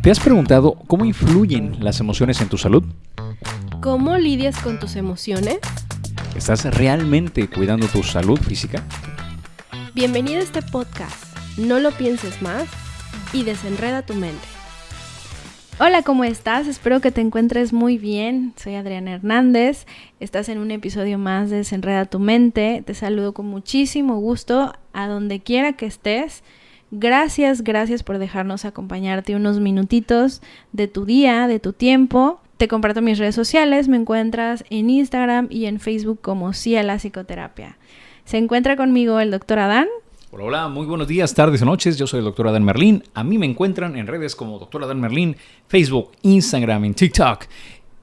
¿Te has preguntado cómo influyen las emociones en tu salud? ¿Cómo lidias con tus emociones? ¿Estás realmente cuidando tu salud física? Bienvenido a este podcast. No lo pienses más y desenreda tu mente. Hola, ¿cómo estás? Espero que te encuentres muy bien. Soy Adriana Hernández. Estás en un episodio más de Desenreda tu mente. Te saludo con muchísimo gusto a donde quiera que estés. Gracias por dejarnos acompañarte unos minutitos de tu día, de tu tiempo. Te comparto mis redes sociales. Me encuentras en Instagram y en Facebook como Sí a la Psicoterapia. Se encuentra conmigo el Dr. Adán. Hola, muy buenos días, tardes o noches. Yo soy el Dr. Adán Merlín. A mí me encuentran en redes como Dr. Adán Merlín, Facebook, Instagram, en TikTok.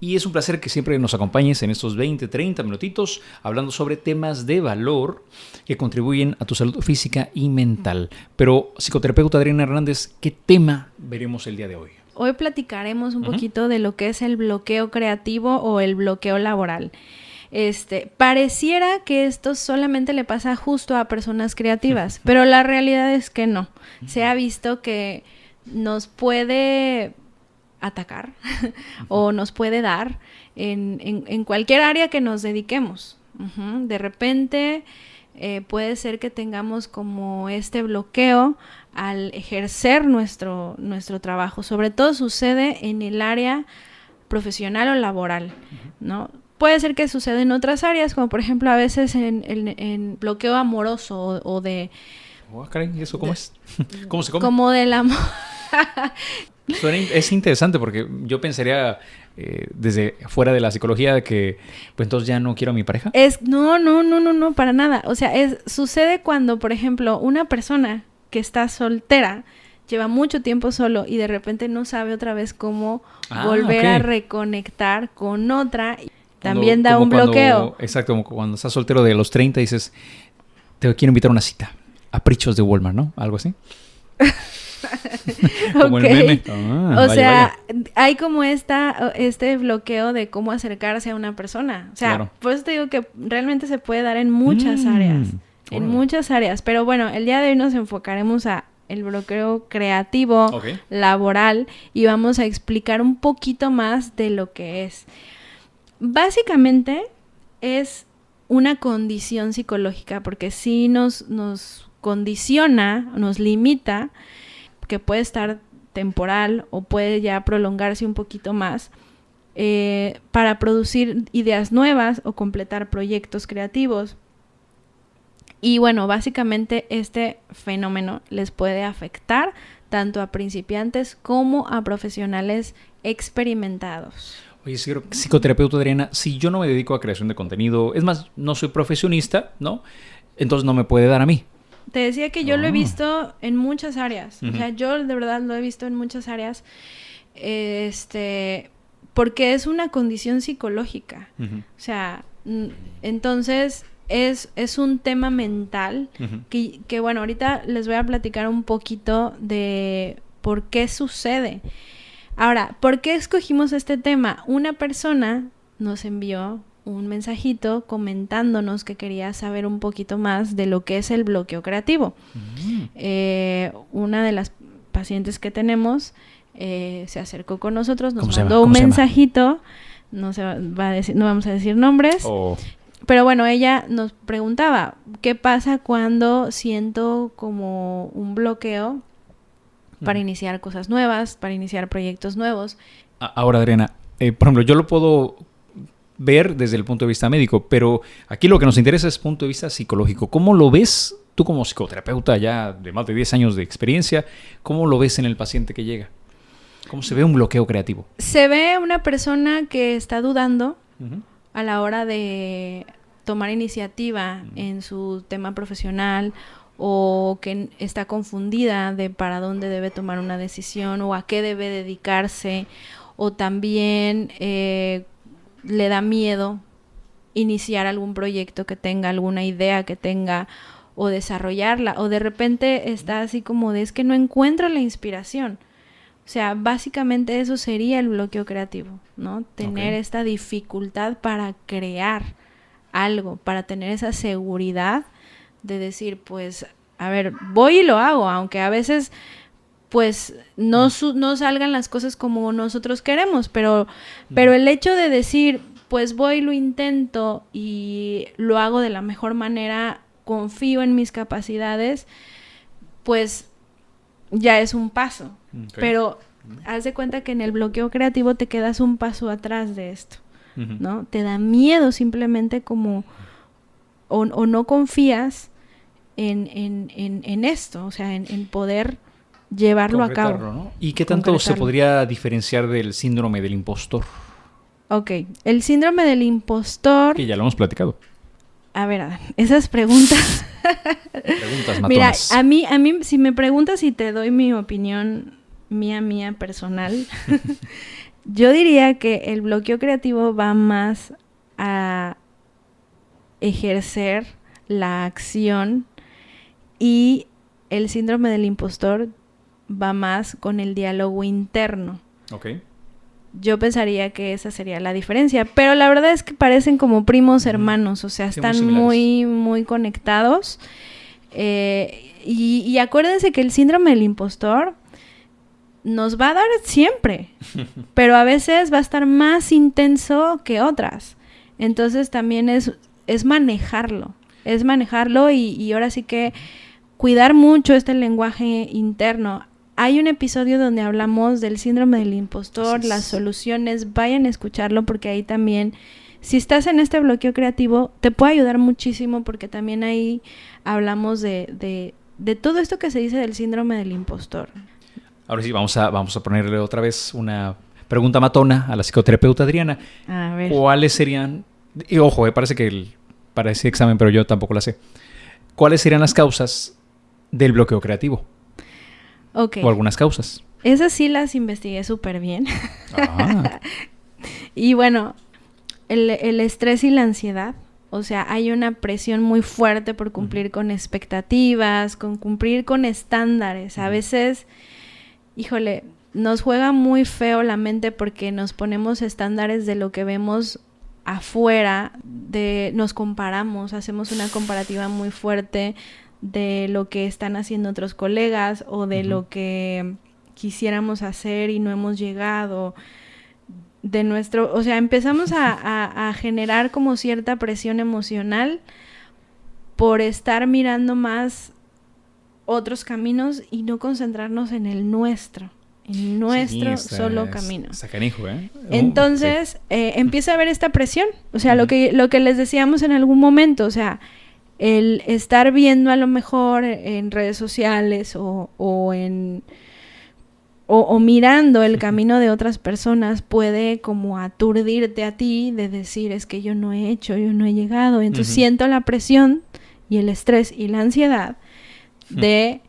Y es un placer que siempre nos acompañes en estos 20, 30 minutitos hablando sobre temas de valor que contribuyen a tu salud física y mental. Pero, psicoterapeuta Adriana Hernández, ¿qué tema veremos el día de hoy? Hoy platicaremos un poquito de lo que es el bloqueo creativo o el bloqueo laboral. Pareciera que esto solamente le pasa justo a personas creativas, pero la realidad es que no. Se ha visto que nos puede atacar o nos puede dar en cualquier área que nos dediquemos. De repente puede ser que tengamos como este bloqueo al ejercer nuestro trabajo. Sobre todo sucede en el área profesional o laboral, ¿no? Puede ser que suceda en otras áreas, como por ejemplo a veces en bloqueo amoroso o de... Caray, ¿y eso cómo es? ¿Cómo se come? Como del amor. Es interesante porque yo pensaría desde fuera de la psicología de que pues entonces ya no quiero a mi pareja. No, para nada. O sea, sucede cuando, por ejemplo, una persona que está soltera lleva mucho tiempo solo y de repente no sabe otra vez cómo volver a reconectar con otra. También da un bloqueo. Exacto, como cuando estás soltero de los 30 dices, te quiero invitar a una cita a Prichos de Walmart, ¿no? Algo así. Como el meme. Vaya. Hay como este bloqueo de cómo acercarse a una persona. O sea, claro. Por eso te digo que realmente se puede dar en muchas áreas. En muchas áreas. Pero bueno, el día de hoy nos enfocaremos a el bloqueo creativo, laboral, y vamos a explicar un poquito más de lo que es. Básicamente es una condición psicológica porque sí nos condiciona, nos limita, que puede estar temporal o puede ya prolongarse un poquito más para producir ideas nuevas o completar proyectos creativos. Y bueno, básicamente este fenómeno les puede afectar tanto a principiantes como a profesionales experimentados. Oye, psicoterapeuta Adriana, si yo no me dedico a creación de contenido, es más, no soy profesionista, ¿no? Entonces no me puede dar a mí. Te decía que yo lo he visto en muchas áreas. O sea, yo de verdad lo he visto en muchas áreas. Porque es una condición psicológica. O sea, entonces es un tema mental que bueno, ahorita les voy a platicar un poquito de por qué sucede. Ahora, ¿por qué escogimos este tema? Una persona nos envió un mensajito comentándonos que quería saber un poquito más de lo que es el bloqueo creativo. Una de las pacientes que tenemos se acercó con nosotros, nos mandó un mensajito, no vamos a decir nombres, pero bueno, ella nos preguntaba, ¿qué pasa cuando siento como un bloqueo para iniciar cosas nuevas, para iniciar proyectos nuevos? Ahora, Adriana, por ejemplo, yo lo puedo ver desde el punto de vista médico, pero aquí lo que nos interesa es el punto de vista psicológico. ¿Cómo lo ves tú como psicoterapeuta ya de más de 10 años de experiencia? ¿Cómo lo ves en el paciente que llega? ¿Cómo se ve un bloqueo creativo? Se ve una persona que está dudando a la hora de tomar iniciativa en su tema profesional o que está confundida de para dónde debe tomar una decisión o a qué debe dedicarse, o también le da miedo iniciar algún proyecto que tenga, alguna idea que tenga, o desarrollarla, o de repente está así como de es que no encuentro la inspiración. O sea, básicamente eso sería el bloqueo creativo, ¿no? Tener esta dificultad para crear algo, para tener esa seguridad de decir, pues, a ver, voy y lo hago, aunque a veces pues no salgan las cosas como nosotros queremos, pero el hecho de decir, pues voy, lo intento y lo hago de la mejor manera, confío en mis capacidades, pues ya es un paso. Okay. Pero haz de cuenta que en el bloqueo creativo te quedas un paso atrás de esto, ¿no? Te da miedo simplemente como, o no confías en esto, o sea, en poder llevarlo a cabo, ¿no? ¿Y qué tanto se podría diferenciar del síndrome del impostor? Ok, el síndrome del impostor... Que ya lo hemos platicado. A ver, esas preguntas... Preguntas matonas. Mira, a mí, si me preguntas y te doy mi opinión mía personal, yo diría que el bloqueo creativo va más a ejercer la acción y el síndrome del impostor va más con el diálogo interno. Ok. Yo pensaría que esa sería la diferencia, pero la verdad es que parecen como primos hermanos, o sea, están muy, muy conectados. Y acuérdense que el síndrome del impostor nos va a dar siempre, pero a veces va a estar más intenso que otras. Entonces también es manejarlo y ahora sí que cuidar mucho este lenguaje interno. Hay un episodio donde hablamos del síndrome del impostor, las soluciones, vayan a escucharlo porque ahí también, si estás en este bloqueo creativo, te puede ayudar muchísimo porque también ahí hablamos de todo esto que se dice del síndrome del impostor. Ahora sí, vamos a ponerle otra vez una pregunta matona a la psicoterapeuta Adriana. A ver. ¿Cuáles serían, y ojo, parece que para ese examen, pero yo tampoco la sé, ¿cuáles serían las causas del bloqueo creativo? Okay. O algunas causas. Esas sí las investigué súper bien. Y bueno, el estrés y la ansiedad. O sea, hay una presión muy fuerte por cumplir con expectativas, con cumplir con estándares. A veces, híjole, nos juega muy feo la mente porque nos ponemos estándares de lo que vemos afuera, nos comparamos, hacemos una comparativa muy fuerte de lo que están haciendo otros colegas o de lo que quisiéramos hacer y no hemos llegado, o sea, empezamos a generar como cierta presión emocional por estar mirando más otros caminos y no concentrarnos en el nuestro, solo camino. Está canijo, ¿eh? Entonces, empieza a haber esta presión, o sea, lo que les decíamos en algún momento, o sea, el estar viendo a lo mejor en redes sociales o mirando el camino de otras personas puede como aturdirte a ti de decir, es que yo no he hecho, yo no he llegado. Entonces siento la presión y el estrés y la ansiedad de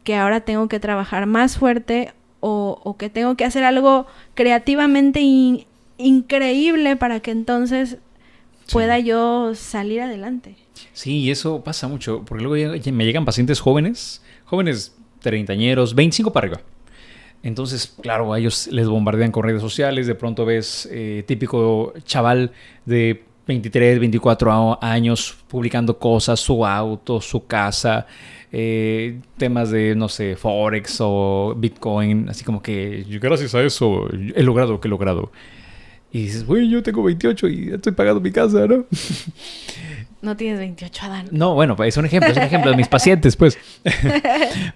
que ahora tengo que trabajar más fuerte o que tengo que hacer algo creativamente increíble para que entonces pueda yo salir adelante. Sí, y eso pasa mucho, porque luego me llegan pacientes jóvenes treintañeros, 25 para arriba. Entonces, claro, a ellos les bombardean con redes sociales, de pronto ves típico chaval de 23, 24 años publicando cosas, su auto, su casa, temas de, no sé, Forex o Bitcoin, así como que gracias a eso he logrado lo que he logrado. Y dices, güey, yo tengo 28 y estoy pagando mi casa, ¿no? No tienes 28, Adán. No, bueno, es un ejemplo de mis pacientes, pues.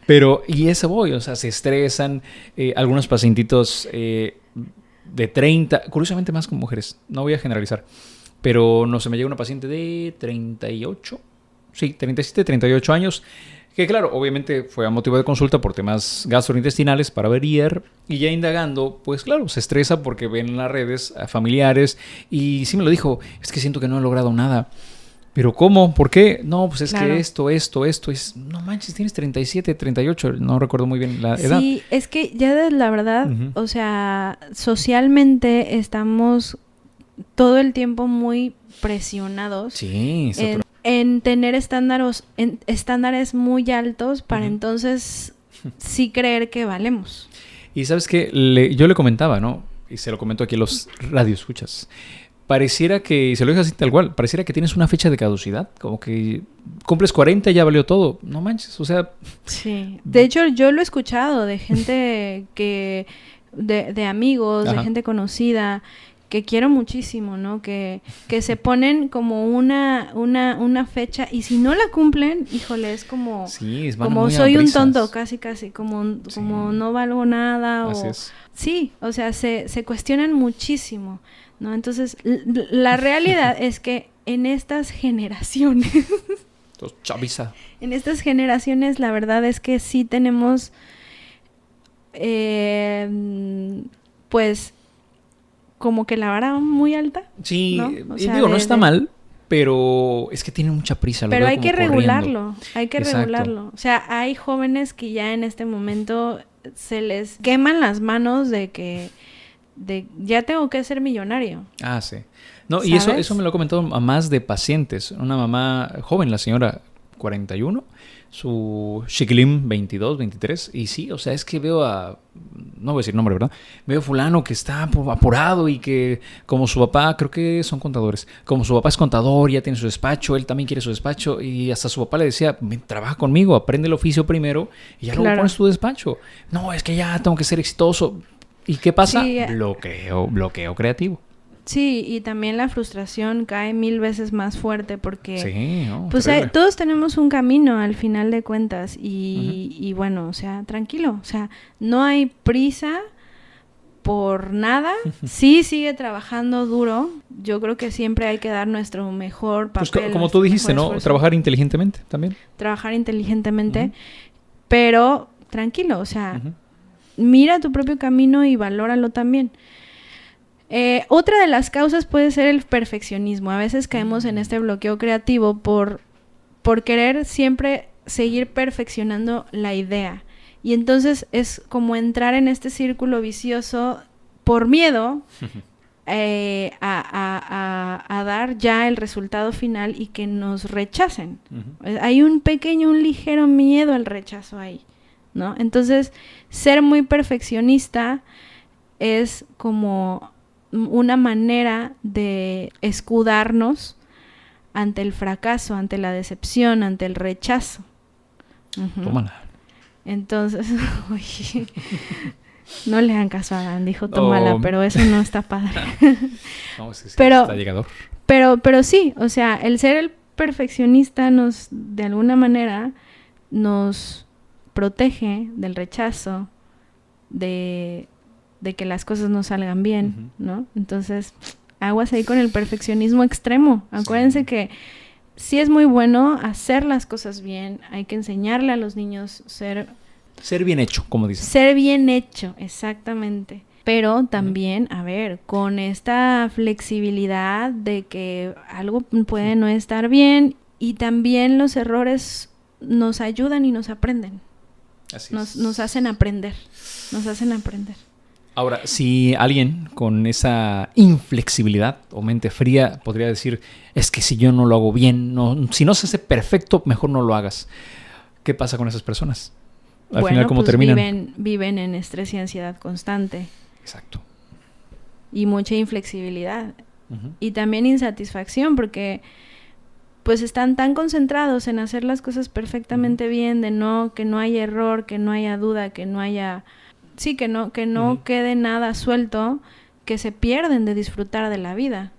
Pero, y eso voy, o sea, se estresan. Algunos pacientitos de 30, curiosamente más con mujeres, no voy a generalizar, pero no se me llega una paciente de 38, sí, 37, 38 años, que claro, obviamente fue a motivo de consulta por temas gastrointestinales para averiguar, y ya indagando, pues claro, se estresa porque ven en las redes a familiares, y sí me lo dijo, es que siento que no he logrado nada. ¿Pero cómo? ¿Por qué? No, pues es que esto, es... No manches, tienes 37, 38, no recuerdo muy bien la edad. Sí, es que ya la verdad, o sea, socialmente estamos todo el tiempo muy presionados. Sí, en tener estándares muy altos para entonces sí creer que valemos. Y ¿sabes qué? Yo le comentaba, ¿no? Y se lo comento aquí a los radioescuchas. pareciera que, se lo digo así tal cual, pareciera que tienes una fecha de caducidad, como que cumples 40 y ya valió todo. No manches, o sea... Sí, de hecho yo lo he escuchado de gente que, de amigos, de gente conocida, que quiero muchísimo, ¿no? Que se ponen como una fecha y si no la cumplen, híjole, es como, como soy un tonto, casi, como no valgo nada. Así es. Sí, o sea, se cuestionan muchísimo, ¿no? Entonces, la realidad es que en estas generaciones... Chaviza. En estas generaciones, la verdad es que sí tenemos, pues, como que la vara muy alta. Sí, ¿no? O sea, digo, no está mal, pero es que tienen mucha prisa. Pero hay que regularlo, regularlo. O sea, hay jóvenes que ya en este momento se les queman las manos de ya tengo que ser millonario. Ah, sí. No, ¿sabes? Y eso me lo ha comentado a más de pacientes. Una mamá joven, la señora 41, su chiquilín 22, 23. Y sí, o sea, es que veo no voy a decir nombre, ¿verdad? Veo fulano que está apurado y que como su papá, creo que son contadores, como su papá es contador, ya tiene su despacho, él también quiere su despacho y hasta su papá le decía, trabaja conmigo, aprende el oficio primero y ya luego pones tu despacho. No, es que ya tengo que ser exitoso. ¿Y qué pasa? Sí, bloqueo creativo. Sí, y también la frustración cae 1000 veces más fuerte porque pues todos tenemos un camino al final de cuentas y bueno, o sea, tranquilo, o sea, no hay prisa por nada. Sí, sigue trabajando duro. Yo creo que siempre hay que dar nuestro mejor papel. Pues como tú dijiste, ¿no? Esfuerzo. Trabajar inteligentemente también. Trabajar inteligentemente, pero tranquilo, o sea, mira tu propio camino y valóralo también. Otra de las causas puede ser el perfeccionismo. A veces caemos en este bloqueo creativo por querer siempre seguir perfeccionando la idea. Y entonces es como entrar en este círculo vicioso por miedo a dar ya el resultado final y que nos rechacen. Hay un ligero miedo al rechazo ahí, ¿no? Entonces, ser muy perfeccionista es como una manera de escudarnos ante el fracaso, ante la decepción, ante el rechazo. Tómala. Entonces, oye, no le hagan caso a Adán, dijo tómala, pero eso no está padre. No, sí, está llegador. Pero sí, o sea, el ser el perfeccionista de alguna manera, nos protege del rechazo, de que las cosas no salgan bien, ¿no? Entonces, aguas ahí con el perfeccionismo extremo. Acuérdense que sí es muy bueno hacer las cosas bien. Hay que enseñarle a los niños ser bien hecho, como dicen. Ser bien hecho, exactamente. Pero también, a ver, con esta flexibilidad de que algo puede no estar bien y también los errores nos ayudan y nos aprenden. Así es. Nos hacen aprender. Ahora, si alguien con esa inflexibilidad o mente fría podría decir, es que si yo no lo hago bien, si no se hace perfecto, mejor no lo hagas. ¿Qué pasa con esas personas? Al final, ¿cómo terminan? Viven en estrés y ansiedad constante. Exacto. Y mucha inflexibilidad. Y también insatisfacción, porque pues están tan concentrados en hacer las cosas perfectamente bien, que no haya error, que no haya duda, que no haya... Sí, que no quede nada suelto, que se pierden de disfrutar de la vida.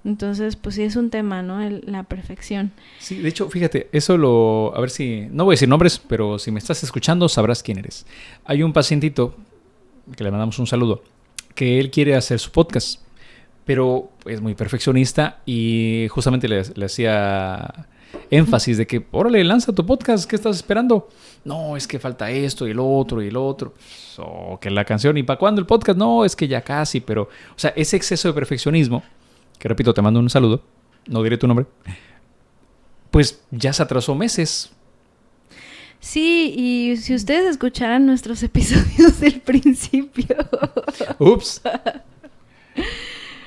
Entonces, pues sí es un tema, ¿no? La perfección. Sí, de hecho, fíjate, a ver si... No voy a decir nombres, pero si me estás escuchando, sabrás quién eres. Hay un pacientito, que le mandamos un saludo, que él quiere hacer su podcast, pero es muy perfeccionista y justamente le hacía énfasis de que, órale, lanza tu podcast, ¿qué estás esperando? No, es que falta esto y el otro. O que la canción, ¿y para cuándo el podcast? No, es que ya casi, pero... O sea, ese exceso de perfeccionismo, que repito, te mando un saludo, no diré tu nombre, pues ya se atrasó meses. Sí, y si ustedes escucharan nuestros episodios del principio... Ups.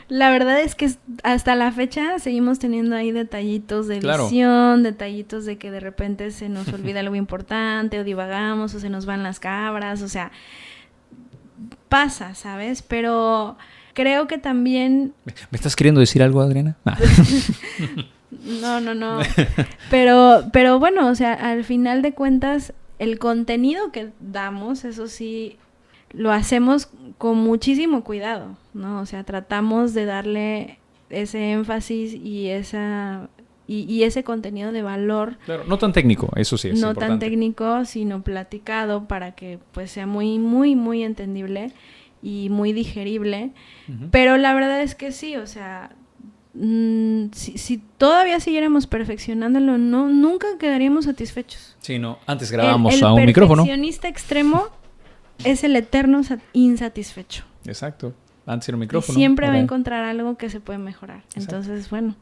La verdad es que hasta la fecha seguimos teniendo ahí detallitos de visión, detallitos de que de repente se nos olvida algo importante o divagamos o se nos van las cabras, o sea, pasa, ¿sabes? Pero Creo que también... ¿Me estás queriendo decir algo, Adriana? No. Pero bueno, o sea, al final de cuentas, el contenido que damos, eso sí, lo hacemos con muchísimo cuidado, ¿no? O sea, tratamos de darle ese énfasis y ese contenido de valor. Claro, no tan técnico, eso sí es importante. No tan técnico, sino platicado para que pues sea muy, muy, muy entendible y muy digerible. Uh-huh. Pero la verdad es que sí, o sea, si todavía siguiéramos perfeccionándolo, nunca quedaríamos satisfechos. Sí, no, antes grabábamos a un micrófono. El perfeccionista extremo es el eterno insatisfecho. Exacto, antes era un micrófono. Y siempre va a encontrar algo que se puede mejorar. Exacto. Entonces, bueno.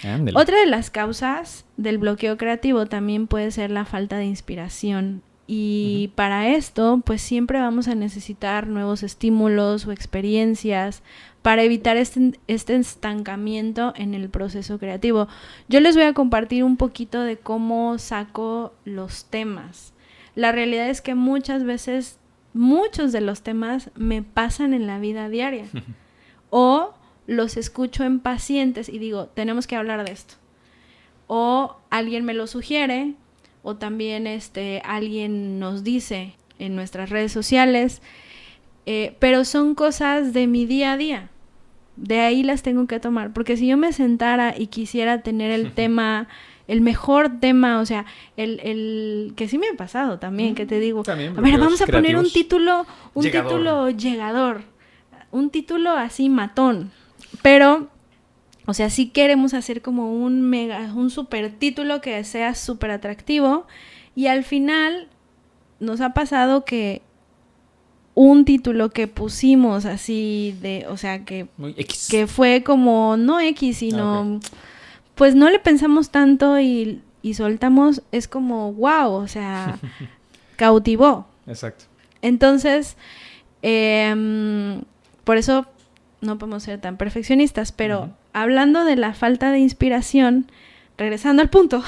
Ándale. Otra de las causas del bloqueo creativo también puede ser la falta de inspiración. Y uh-huh. Para esto, pues siempre vamos a necesitar nuevos estímulos o experiencias para evitar este estancamiento en el proceso creativo. Yo les voy a compartir un poquito de cómo saco los temas. La realidad es que muchas veces, muchos de los temas me pasan en la vida diaria. O los escucho en pacientes y digo, tenemos que hablar de esto. O alguien me lo sugiere, o también alguien nos dice en nuestras redes sociales, pero son cosas de mi día a día. De ahí las tengo que tomar, porque si yo me sentara y quisiera tener el tema, el mejor tema, o sea, el que sí me ha pasado también, que te digo, también, a ver, vamos a poner un título llegador, un título así matón, pero, o sea, sí queremos hacer como un super título que sea súper atractivo, y al final nos ha pasado que un título que pusimos así o sea, que fue como, no X, sino, pues no le pensamos tanto y soltamos, es como, wow, o sea, cautivó. Exacto. Entonces, por eso no podemos ser tan perfeccionistas, pero uh-huh. Hablando de la falta de inspiración, regresando al punto.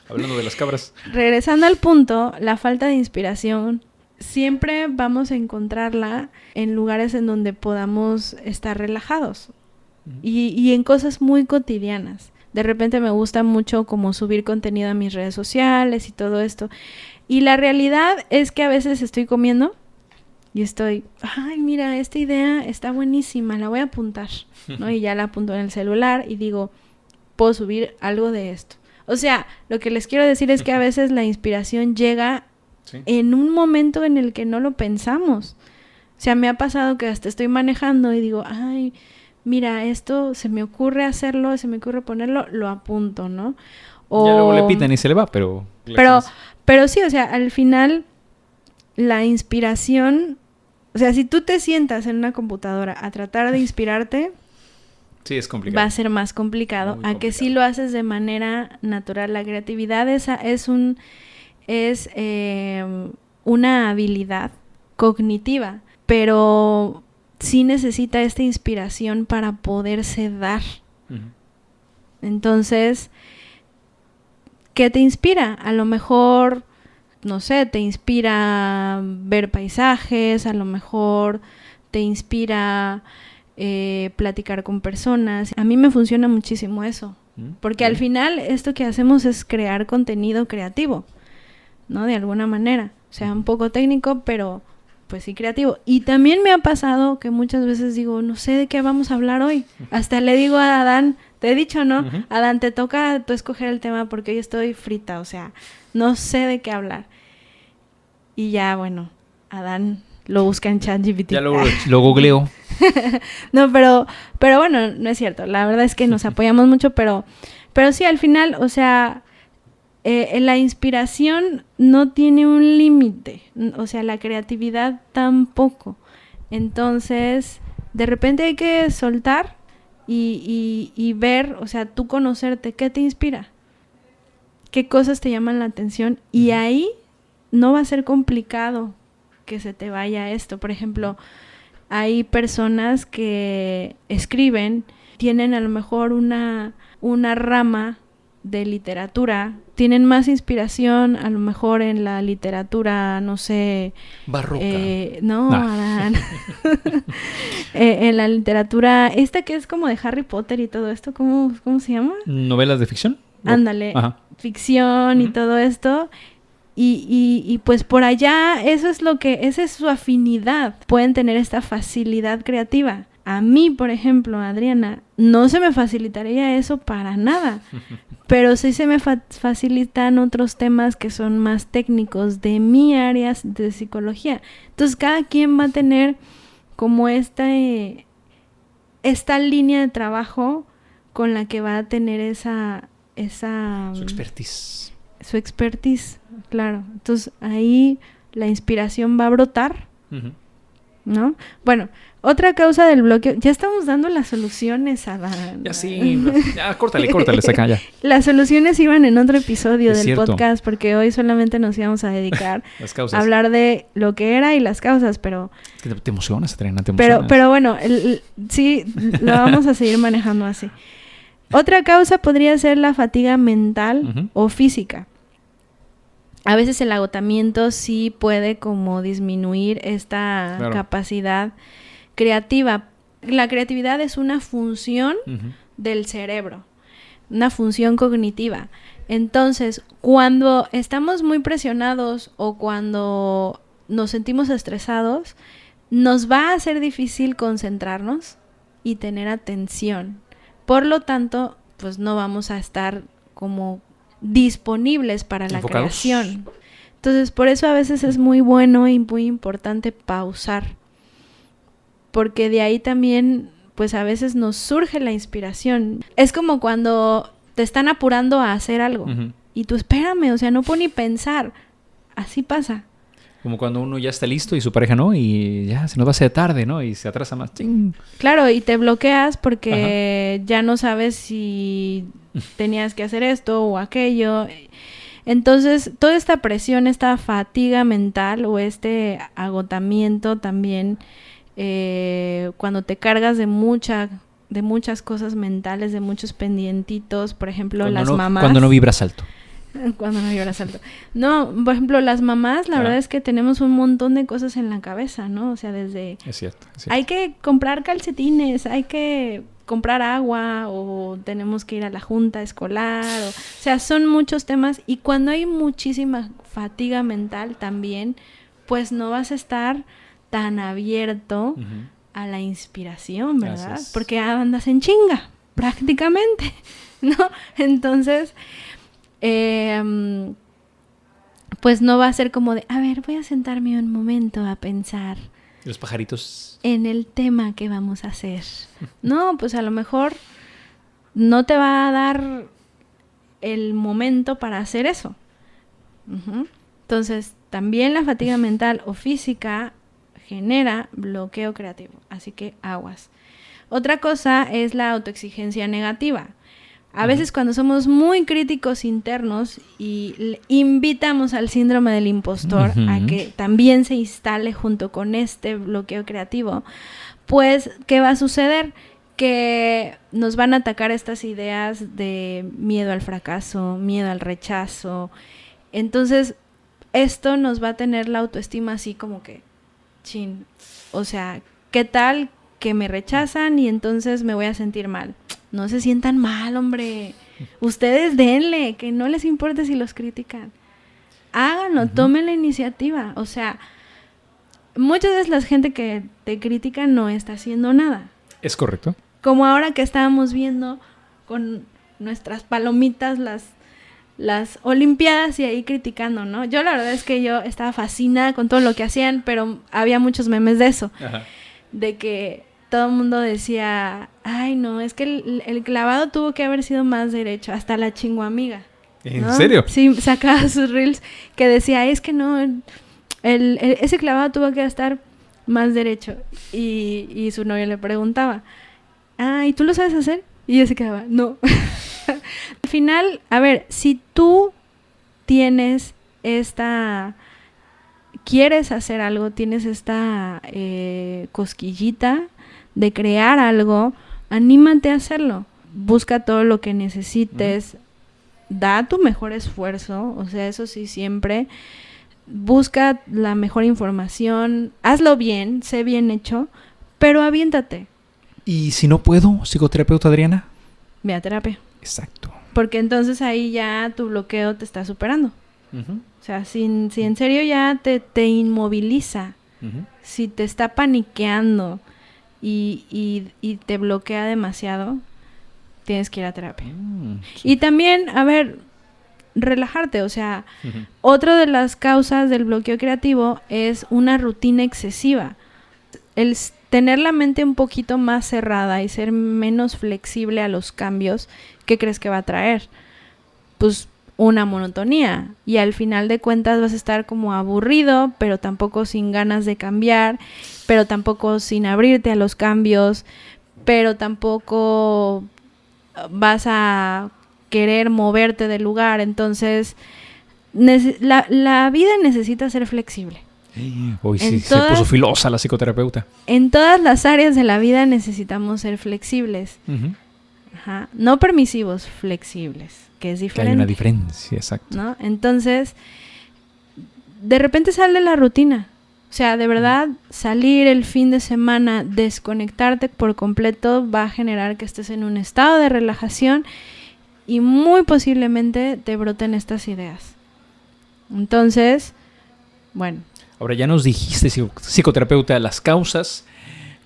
Hablando de las cabras. Regresando al punto, la falta de inspiración siempre vamos a encontrarla en lugares en donde podamos estar relajados uh-huh. y en cosas muy cotidianas. De repente me gusta mucho como subir contenido a mis redes sociales y todo esto. Y la realidad es que a veces estoy comiendo y estoy, ay, mira, esta idea está buenísima, la voy a apuntar, ¿no? Y ya la apunto en el celular y digo, puedo subir algo de esto. O sea, lo que les quiero decir es que a veces la inspiración llega en un momento en el que no lo pensamos. O sea, me ha pasado que hasta estoy manejando y digo, ay, mira, esto se me ocurre hacerlo, se me ocurre ponerlo, lo apunto, ¿no? O... Ya luego le pitan y se le va, pero sí, o sea, al final la inspiración, o sea, si tú te sientas en una computadora a tratar de inspirarte, sí, es complicado. Va a ser más complicado. A que si lo haces de manera natural. La creatividad es una habilidad cognitiva, pero sí necesita esta inspiración para poderse dar. Uh-huh. Entonces, ¿qué te inspira? A lo mejor, no sé, te inspira ver paisajes, a lo mejor te inspira platicar con personas. A mí me funciona muchísimo eso, porque al final esto que hacemos es crear contenido creativo, ¿no? De alguna manera, o sea, un poco técnico, pero pues sí creativo. Y también me ha pasado que muchas veces digo, no sé de qué vamos a hablar hoy. Hasta le digo a Adán, te he dicho, ¿no? Uh-huh. Adán, te toca tú escoger el tema porque hoy estoy frita, o sea, no sé de qué hablar. Y ya, bueno, Adán lo busca en ChatGPT. Ya lo googleo. No, pero bueno, no es cierto. La verdad es que nos apoyamos mucho, pero sí, al final, o sea, la inspiración no tiene un límite. O sea, la creatividad tampoco. Entonces, de repente hay que soltar y ver, o sea, tú conocerte. ¿Qué te inspira? ¿Qué cosas te llaman la atención? Y ahí no va a ser complicado que se te vaya esto. Por ejemplo, hay personas que escriben, tienen a lo mejor una rama de literatura tienen más inspiración a lo mejor en la literatura, no sé... barroca. Adán. En la literatura, esta que es como de Harry Potter y todo esto, ¿cómo se llama? ¿Novelas de ficción? Ándale, ficción y todo esto. Y pues por allá, esa es su afinidad. Pueden tener esta facilidad creativa. A mí, por ejemplo, Adriana, no se me facilitaría eso para nada, pero sí se me facilitan otros temas que son más técnicos de mi área de psicología. Entonces, cada quien va a tener como esta línea de trabajo con la que va a tener esa su expertise. Su expertise, claro. Entonces, ahí la inspiración va a brotar, ¿no? Bueno, otra causa del bloqueo... Ya estamos dando las soluciones, Adán. Ya sí, ya córtale, saca ya. Las soluciones iban en otro episodio del podcast, porque hoy solamente nos íbamos a dedicar a hablar de lo que era y las causas, pero... Te emocionas, Adriana, te emocionas. Pero bueno, sí, lo vamos a seguir manejando así. Otra causa podría ser la fatiga mental o física. A veces el agotamiento sí puede como disminuir esta capacidad creativa. La creatividad es una función del cerebro, una función cognitiva. Entonces, cuando estamos muy presionados o cuando nos sentimos estresados, nos va a ser difícil concentrarnos y tener atención. Por lo tanto, pues no vamos a estar como disponibles para la creación. Entonces, por eso a veces es muy bueno y muy importante pausar. Porque de ahí también, pues a veces nos surge la inspiración. Es como cuando te están apurando a hacer algo. Y tú, espérame, o sea, no puedo ni pensar. Así pasa. Como cuando uno ya está listo y su pareja no, y ya se nos va a hacer tarde, ¿no? Y se atrasa más. ¡Ching! Claro, y te bloqueas porque ya no sabes si tenías que hacer esto o aquello. Entonces, toda esta presión, esta fatiga mental o este agotamiento también, cuando te cargas de muchas cosas mentales, de muchos pendientitos, por ejemplo, mamás. Cuando no vibras alto. Cuando no vibras alto. No, por ejemplo, las mamás, la verdad es que tenemos un montón de cosas en la cabeza, ¿no? O sea, desde... Es cierto. Hay que comprar calcetines, hay que comprar agua, o tenemos que ir a la junta escolar, o sea, son muchos temas, y cuando hay muchísima fatiga mental también, pues no vas a estar tan abierto a la inspiración, ¿verdad? Porque andas en chinga, prácticamente, ¿no? Entonces... pues no va a ser como de, a ver, voy a sentarme un momento a pensar. Los pajaritos. En el tema que vamos a hacer. No, pues a lo mejor no te va a dar el momento para hacer eso. Entonces, también la fatiga mental o física genera bloqueo creativo. Así que aguas. Otra cosa es la autoexigencia negativa. A veces cuando somos muy críticos internos y invitamos al síndrome del impostor a que también se instale junto con este bloqueo creativo, pues, ¿qué va a suceder? Que nos van a atacar estas ideas de miedo al fracaso, miedo al rechazo. Entonces, esto nos va a tener la autoestima así como que, chin, o sea, ¿qué tal que me rechazan y entonces me voy a sentir mal? No se sientan mal, hombre. Ustedes denle, que no les importe si los critican. Háganlo, tomen la iniciativa. O sea, muchas veces la gente que te critica no está haciendo nada. Es correcto. Como ahora que estábamos viendo con nuestras palomitas las olimpiadas y ahí criticando, ¿no? Yo la verdad es que yo estaba fascinada con todo lo que hacían, pero había muchos memes de eso. De que todo el mundo decía, ay no, es que el clavado tuvo que haber sido más derecho, hasta la chinguamiga, ¿no? ¿En serio? Sí, sacaba sus reels que decía, es que no, ese clavado tuvo que estar más derecho. Y su novio le preguntaba, ¿y tú lo sabes hacer? Y ella se quedaba, no. Al final, a ver, si tú tienes quieres hacer algo, tienes esta cosquillita de crear algo, anímate a hacerlo. Busca todo lo que necesites, da tu mejor esfuerzo, o sea, eso sí, siempre busca la mejor información, hazlo bien, sé bien hecho, pero aviéntate. ¿Y si no puedo, psicoterapeuta Adriana? Ve a terapia. Exacto. Porque entonces ahí ya tu bloqueo te está superando. Uh-huh. O sea, si en serio ya te inmoviliza, Uh-huh. si te está paniqueando y te bloquea demasiado, tienes que ir a terapia. Sí. Y también, a ver, relajarte. O sea, uh-huh. Otra de las causas del bloqueo creativo es una rutina excesiva. El tener la mente un poquito más cerrada y ser menos flexible a los cambios, ¿qué crees que va a traer? Pues una monotonía, y al final de cuentas vas a estar como aburrido, pero tampoco sin ganas de cambiar, pero tampoco sin abrirte a los cambios, pero tampoco vas a querer moverte del lugar. Entonces la vida necesita ser flexible. Hoy sí se puso filosa la psicoterapeuta. En todas las áreas de la vida necesitamos ser flexibles. Uh-huh. Ajá. No permisivos, flexibles, que es diferente. Hay una diferencia, exacto. ¿No? Entonces, de repente sal de la rutina. O sea, de verdad, salir el fin de semana, desconectarte por completo, va a generar que estés en un estado de relajación y muy posiblemente te broten estas ideas. Entonces, bueno. Ahora ya nos dijiste, psicoterapeuta, las causas.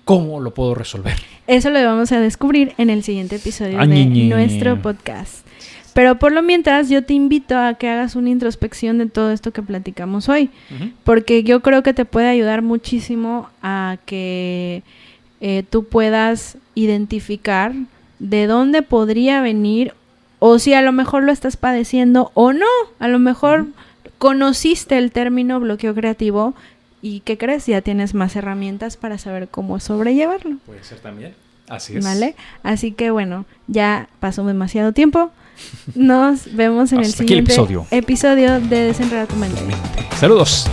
¿Cómo lo puedo resolver? Eso lo vamos a descubrir en el siguiente episodio de nuestro podcast. Pero por lo mientras, yo te invito a que hagas una introspección de todo esto que platicamos hoy. Uh-huh. Porque yo creo que te puede ayudar muchísimo a que tú puedas identificar de dónde podría venir, o si a lo mejor lo estás padeciendo o no. A lo mejor uh-huh. Conociste el término bloqueo creativo. ¿Y qué crees? Ya tienes más herramientas para saber cómo sobrellevarlo. Puede ser también. Así es. ¿Vale? Así que bueno, ya pasó demasiado tiempo. Nos vemos en el siguiente episodio de Desenreda tu Mente. Saludos.